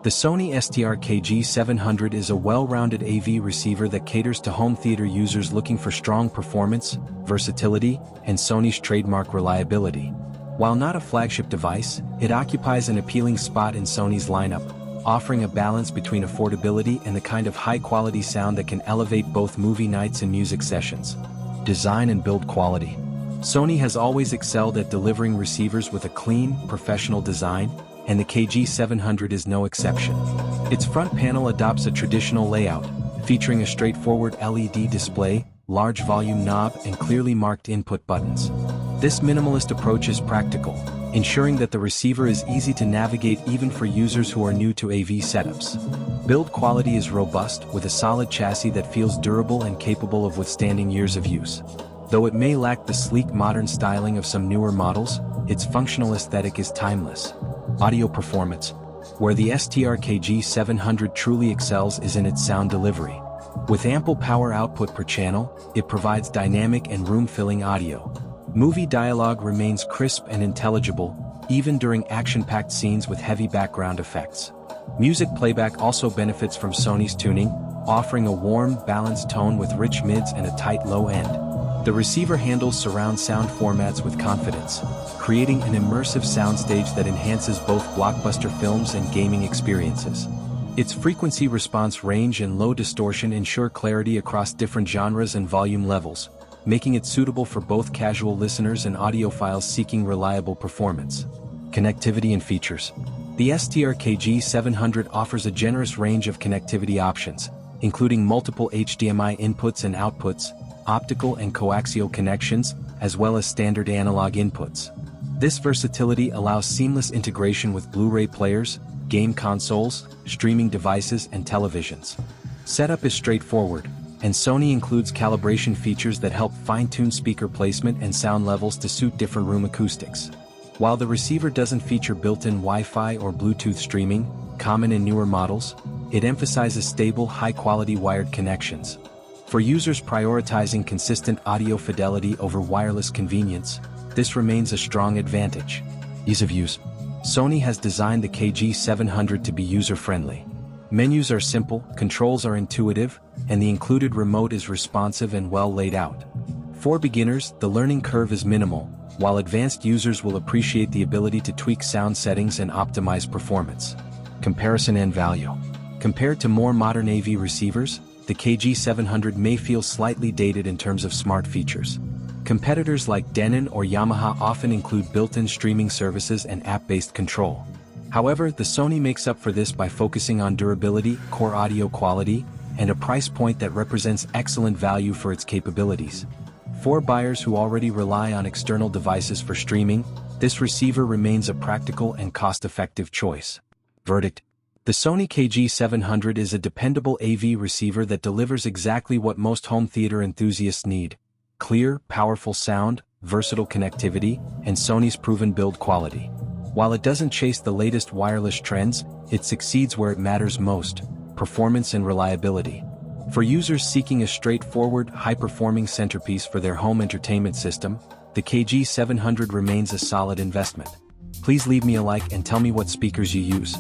The Sony STR-KG700 is a well-rounded AV receiver that caters to home theater users looking for strong performance, versatility, and Sony's trademark reliability. While not a flagship device, it occupies an appealing spot in Sony's lineup, offering a balance between affordability and the kind of high-quality sound that can elevate both movie nights and music sessions. Design and build quality. Sony has always excelled at delivering receivers with a clean, professional design, and the KG700 is no exception. Its front panel adopts a traditional layout, featuring a straightforward LED display, large volume knob, and clearly marked input buttons. This minimalist approach is practical, ensuring that the receiver is easy to navigate even for users who are new to AV setups. Build quality is robust, with a solid chassis that feels durable and capable of withstanding years of use. Though it may lack the sleek modern styling of some newer models, its functional aesthetic is timeless. Audio performance. Where the STR-KG700 truly excels is in its sound delivery. With ample power output per channel, it provides dynamic and room-filling audio. Movie dialogue remains crisp and intelligible, even during action-packed scenes with heavy background effects. Music playback also benefits from Sony's tuning, offering a warm, balanced tone with rich mids and a tight low end. The receiver handles surround sound formats with confidence, creating an immersive soundstage that enhances both blockbuster films and gaming experiences. Its frequency response range and low distortion ensure clarity across different genres and volume levels, making it suitable for both casual listeners and audiophiles seeking reliable performance. Connectivity and features. The STR-KG700 offers a generous range of connectivity options, including multiple HDMI inputs and outputs, optical and coaxial connections, as well as standard analog inputs. This versatility allows seamless integration with Blu-ray players, game consoles, streaming devices, and televisions. Setup is straightforward, and Sony includes calibration features that help fine-tune speaker placement and sound levels to suit different room acoustics. While the receiver doesn't feature built-in Wi-Fi or Bluetooth streaming, common in newer models, it emphasizes stable, high-quality wired connections. For users prioritizing consistent audio fidelity over wireless convenience, this remains a strong advantage. Ease of use. Sony has designed the KG700 to be user-friendly. Menus are simple, controls are intuitive, and the included remote is responsive and well laid out. For beginners, the learning curve is minimal, while advanced users will appreciate the ability to tweak sound settings and optimize performance. Comparison and value. Compared to more modern AV receivers, the KG700 may feel slightly dated in terms of smart features. Competitors like Denon or Yamaha often include built-in streaming services and app-based control. However, the Sony makes up for this by focusing on durability, core audio quality, and a price point that represents excellent value for its capabilities. For buyers who already rely on external devices for streaming, this receiver remains a practical and cost-effective choice. Verdict. The Sony KG700 is a dependable AV receiver that delivers exactly what most home theater enthusiasts need: clear, powerful sound, versatile connectivity, and Sony's proven build quality. While it doesn't chase the latest wireless trends, it succeeds where it matters most: performance and reliability. For users seeking a straightforward, high-performing centerpiece for their home entertainment system, the KG700 remains a solid investment. Please leave me a like and tell me what speakers you use.